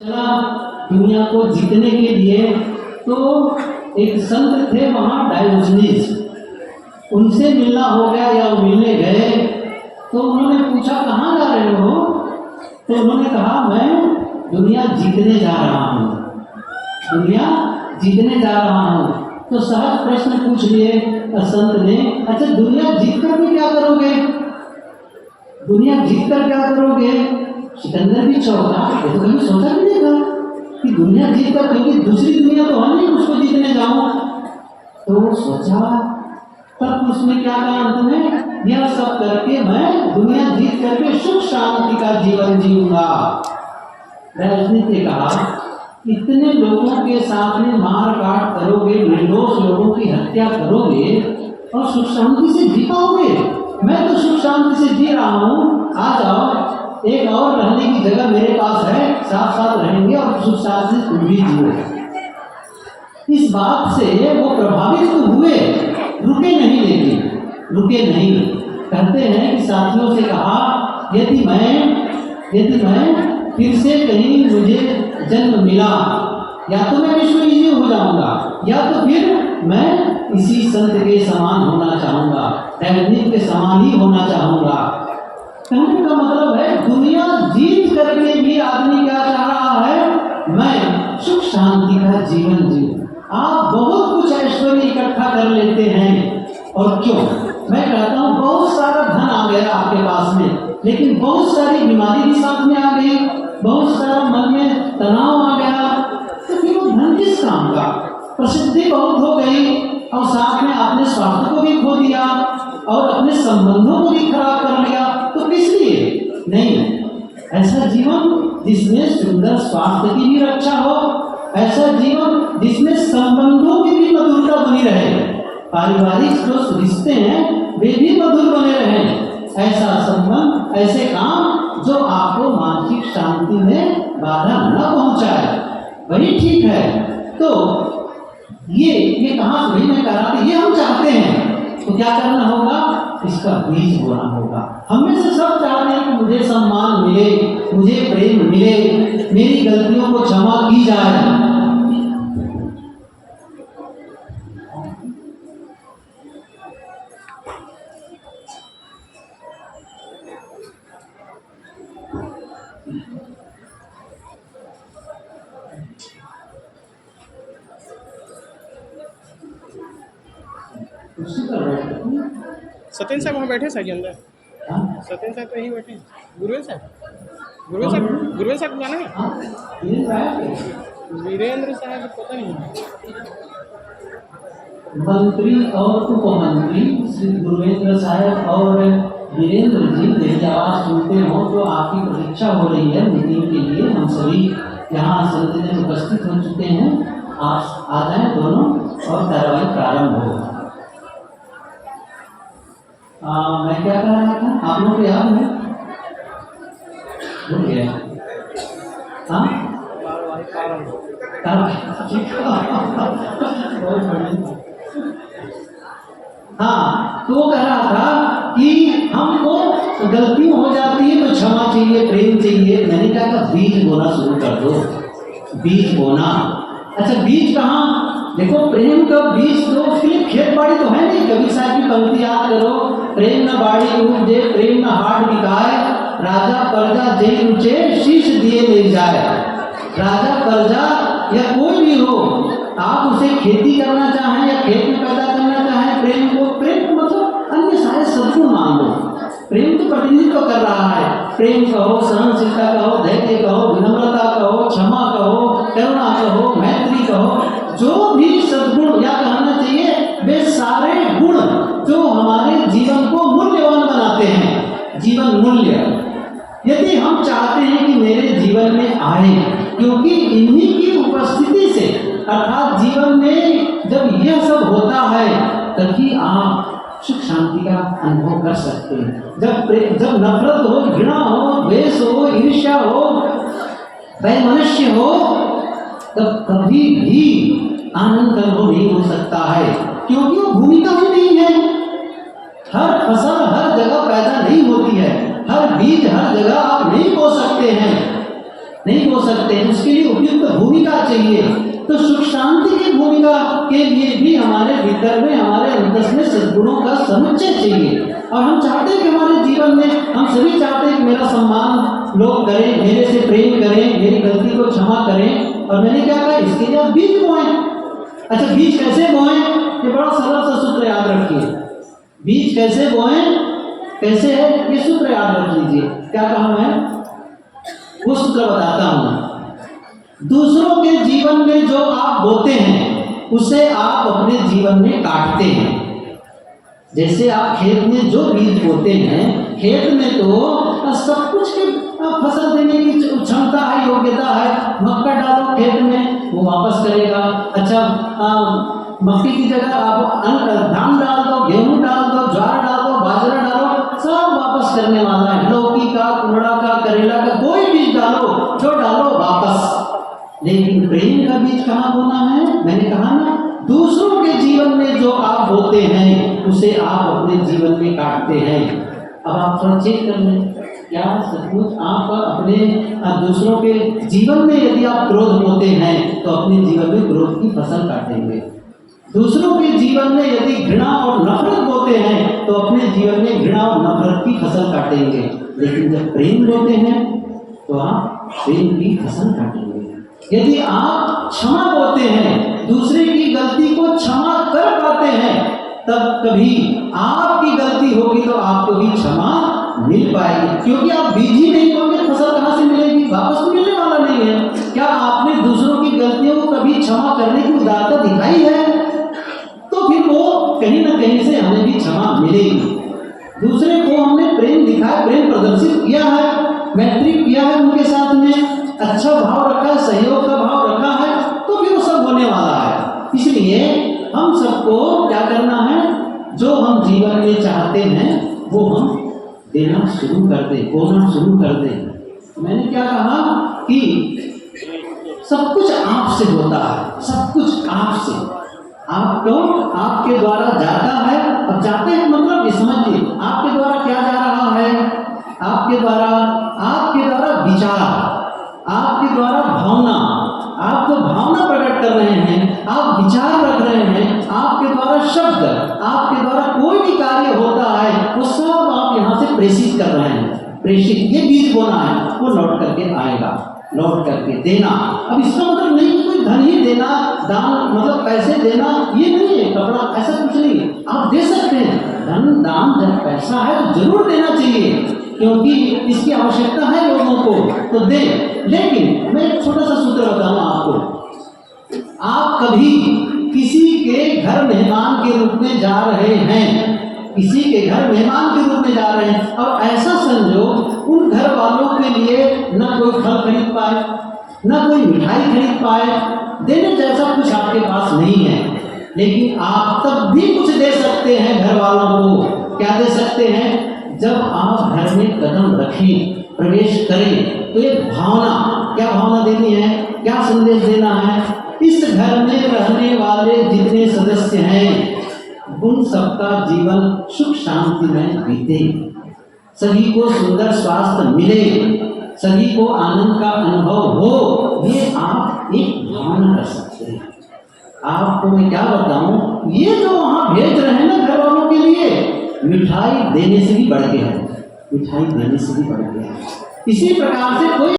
चला दुनिया को जीतने के लिए। तो एक संत थे वहाँ डायोजनीस, उनसे मिलना हो गया या वो मिलने गए। तो उन्होंने पूछा कहाँ जा रहे हो? तो उन्होंने कहा मैं दुनिया जीतने जा रहा हूँ, दुनिया जीतने जा रहा हूँ। तो सहज प्रश्न पूछ लिए संत ने, अच्छा दुनिया जीत कर भी क्या करोगे? दुनिया जीत कर क्या करोगे? सिकंदर भी चौंका, ये तो कभी सोचा भी नहीं था कि दुनिया जीत कर, क्योंकि दूसरी दुनिया तो है नहीं उसको जीतने जाऊं। तो वो सोचा, तब उसने क्या कहा अंत में, यह सब करके मैं दुनिया जीत करके सुख शांति का जीवन जीऊंगा। रजनी ने कहा इतने लोगों के सामने मार काट करोगे, निर्दोष लोगों की हत्या करोगे और सुख शांति से जी पाओगे? मैं तो सुख शांति से जी रहा हूँ, आ जाओ, एक और रहने की जगह मेरे पास है, साथ साथ रहेंगे और सुख शांति से तुम भी जियो। इस बात से वो प्रभावित तो हुए, रुके नहीं, लेकिन रुके नहीं। कहते हैं कि साथियों से कहा यदि मैं फिर से कहीं मुझे जन्म मिला, या तो मैं विश्वविजेता हो जाऊंगा या तो फिर मैं इसी संत के समान होना चाहूंगा, डायोजनीस के समान ही होना चाहूंगा। कहने का मतलब है दुनिया जीत करके भी आदमी क्या चाह रहा है, मैं सुख शांति का जीवन जीऊं। आप बहुत कुछ ऐश्वर्य इकट्ठा कर लेते हैं, और क्यों? मैं कहता हूँ बहुत सारा धन आ गया आपके पास में, लेकिन बहुत सारी बीमारी भी साथ में आ गई, बहुत सारा मन में तनाव आ गया, तो फिर वो धन किस काम का? प्रसिद्धि बहुत हो गई और साथ में आपने स्वास्थ्य को भी खो दिया और अपने संबंधों को भी खराब कर लिया, तो किस लिए? नहीं, ऐसा जीवन जिसमें सुंदर स्वास्थ्य की भी रक्षा हो, ऐसा जीवन जिसमें संबंधों की भी मधुरता बनी रहे, पारिवारिक जो रिश्ते हैं वे भी मधुर बने रहें, ऐसा संबंध, ऐसे काम जो आपको मानसिक शांति में बाधा न पहुंचाए, वही ठीक है। तो ये कहाँ से मैं कह रहा था, ये हम चाहते हैं, तो क्या करना होगा? इसका बीज बोना होगा। हम में से सब चाहते हैं कि मुझे सम्मान मिले, मुझे प्रेम मिले, मेरी गलतियों को क्षमा की जाए। सत्यन साहब वहाँ बैठे साहब अंदर, सत्यन साहब तो यहीं बैठे हैं। गुरुवेल साहब जाना है, वीरेंद्र साहब पता नहीं। मंत्री और उप मंत्री श्री गुरुवेंद्र साहब और वीरेंद्र जी मेरी आवाज सुनते हो तो आपकी प्रतीक्षा हो रही है मीटिंग के लिए। हम सभी यहाँ संत उपस्थित हो चुके हैं, आप आ जाएं दोनों और कार्रवाई प्रारंभ हो। मैं क्या कह रहा था, आप लोग याद है? भूल गया। हाँ, तो वो कह रहा था कि हमको गलती हो जाती है तो क्षमा चाहिए, प्रेम चाहिए। मैंने कहा बीज बोना शुरू कर दो, बीज बोना। अच्छा बीज कहाँ? देखो प्रेम का बीज तो उसके लिए खेत बाड़ी तो है नहीं। कबीर साहब की पंक्ति याद करो, प्रेम न बाड़ी उपजे, प्रेम न हाट बिकाए, राजा प्रजा जेल ऊंचे, शीश दिए ले जाए। राजा प्रजा या कोई भी हो, आप उसे खेती करना चाहें या खेत में पैदा करना चाहें, प्रेम को मतलब अन्य सारे सद्गुण मान लो। प्रेम तो प्रतिनिधित्व कर रहा है, प्रेम कहो, सहनशीलता कहो, धैर्य कहो, विनम्रता कहो, क्षमा कहो, करुणा कहो, मैत्री कहो, जो भी सद्गुण या कहना चाहिए वे सारे गुण जो हमारे जीवन को मूल्यवान बनाते हैं, जीवन मूल्य, यदि हम चाहते हैं कि मेरे जीवन में आए, क्योंकि इन्हीं की उपस्थिति से, अर्थात जीवन में जब यह सब होता है तभी आप सुख शांति का अनुभव कर सकते हैं। जब नफरत हो, घृणा हो, द्वेष हो, ईर्ष्या हो, वैमनस्य हो, तब कभी भी आनंद अनुभव नहीं हो सकता है, क्योंकि वो भूमिका ही नहीं है। हर फसल हर जगह पैदा नहीं होती है, हर बीज हर जगह आप नहीं बो सकते हैं। नहीं बो सकते, उसके लिए उपयुक्त भूमिका चाहिए। तो सुख शांति की भूमिका के लिए भी हमारे भीतर में, हमारे अंदर में सद्गुणों का समुच्चय चाहिए। और हम चाहते हैं कि हमारे जीवन में, हम सभी चाहते हैं कि मेरा सम्मान लोग करें, मेरे से प्रेम करें, मेरी गलती को क्षमा करें। और मैंने क्या कहा, इसके लिए आप बीज बोएं। अच्छा, बीज कैसे बोएं? ये बड़ा सरल सा सूत्र याद रखिए। बीज कैसे बोएं, कैसे है, ये सूत्र याद रख लीजिए। क्या कहा मैं? वो सूत्र बताता हूं। दूसरों के जीवन में जो आप बोते हैं उसे आप अपने जीवन में काटते हैं। जैसे आप खेत में जो बीज बोते हैं, खेत में तो सब कुछ की फसल देने की क्षमता है, योग्यता है। मक्का डालो खेत में, वो वापस करेगा। अच्छा, मक्की की जगह आप धान डाल दो, गेहूं डाल दो, ज्वार डाल दो, बाजरा डालो, सब वापस करने वाला है। लौकी का, कुमड़ा का, करेला का, कोई बीज डालो, जो डालो वापस। लेकिन प्रेम का बीज कहाँ बोना है? मैंने कहा ना, दूसरों के जीवन में जो आप बोते हैं उसे आप अपने जीवन में काटते हैं। अब आप थोड़ा चेक कर लें, क्या सचमुच आप अपने दूसरों के जीवन में यदि आप क्रोध बोते हैं तो अपने जीवन में क्रोध की फसल काटेंगे। दूसरों के जीवन में यदि घृणा और नफरत बोते हैं तो अपने जीवन में घृणा और नफरत की फसल काटेंगे। लेकिन जब प्रेम बोते हैं तो आप प्रेम की फसल काटेंगे। यदि आप क्षमा बोते हैं, दूसरे की गलती को क्षमा कर पाते हैं, तब कभी आपकी गलती होगी तो आपको भी क्षमा मिल पाएगी। क्योंकि आप बीज ही नहीं बोगे, फसल कहाँ से मिलेगी? वापस तो मिलने वाला नहीं है। क्या आपने दूसरों की गलतियों को कभी क्षमा करने की उदारता दिखाई है? तो फिर वो कहीं ना कहीं से हमें भी क्षमा मिलेगी। दूसरे को हमने प्रेम दिखाया, प्रेम प्रदर्शित किया है, मैत्री किया है, उनके साथ में अच्छा भाव रखा है, सहयोग का भाव रखा है, तो फिर वो सब होने वाला है। इसलिए हम सबको क्या करना है, जो हम जीवन में चाहते हैं वो हम देना शुरू कर दें, बोलना शुरू कर दें। मैंने क्या कहा कि सब कुछ आपसे होता है, सब कुछ आपसे, आपको आपके द्वारा जाता है। अब जाते हैं मतलब ये समझिए, आपके द्वारा क्या जा रहा है? आपके द्वारा विचार, आपके द्वारा भावना, आप जो भावना प्रकट कर रहे हैं, आप विचार रख रहे हैं, आपके द्वारा शब्द, आपके द्वारा कोई भी कार्य होता है, वो सब आप यहाँ से प्रेषित कर रहे हैं। प्रेषित, ये बीज बोना है, वो लौट करके आएगा, लौट करके देना। अब इसका मतलब नहीं कि कोई धन ही देना, दान मतलब पैसे देना, ये नहीं है, कपड़ा, ऐसा कुछ नहीं। आप दे सकते हैं धन, दान, जब पैसा है तो जरूर देना चाहिए, क्योंकि इसकी आवश्यकता है लोगों को, तो दे। लेकिन मैं एक छोटा सा सूत्र बताऊंगा आपको। आप कभी किसी के घर मेहमान के रूप में जा रहे हैं, किसी के घर मेहमान के रूप में जा रहे हैं, और ऐसा समझो उन घर वालों के लिए न कोई फल खरीद पाए, न कोई मिठाई खरीद पाए, देने जैसा कुछ आपके पास नहीं है, लेकिन आप तब भी कुछ दे सकते हैं घर वालों को। क्या दे सकते हैं? जब आप घर में कदम रखें, प्रवेश करें, तो एक भावना, क्या भावना देनी है, क्या संदेश देना है? इस घर में रहने वाले जितने सदस्य हैं उन सबका जीवन सुख शांति में बीते, सभी को सुंदर स्वास्थ्य मिले, सभी को आनंद का अनुभव हो, ये आप एक भावना कर सकते हैं। आपको मैं क्या बताऊं, ये जो वहां भेज रहे हैं ना घर वालों के लिए, मिठाई देने से भी बढ़ के है, मिठाई देने से भी बढ़ के है। इसी प्रकार से कोई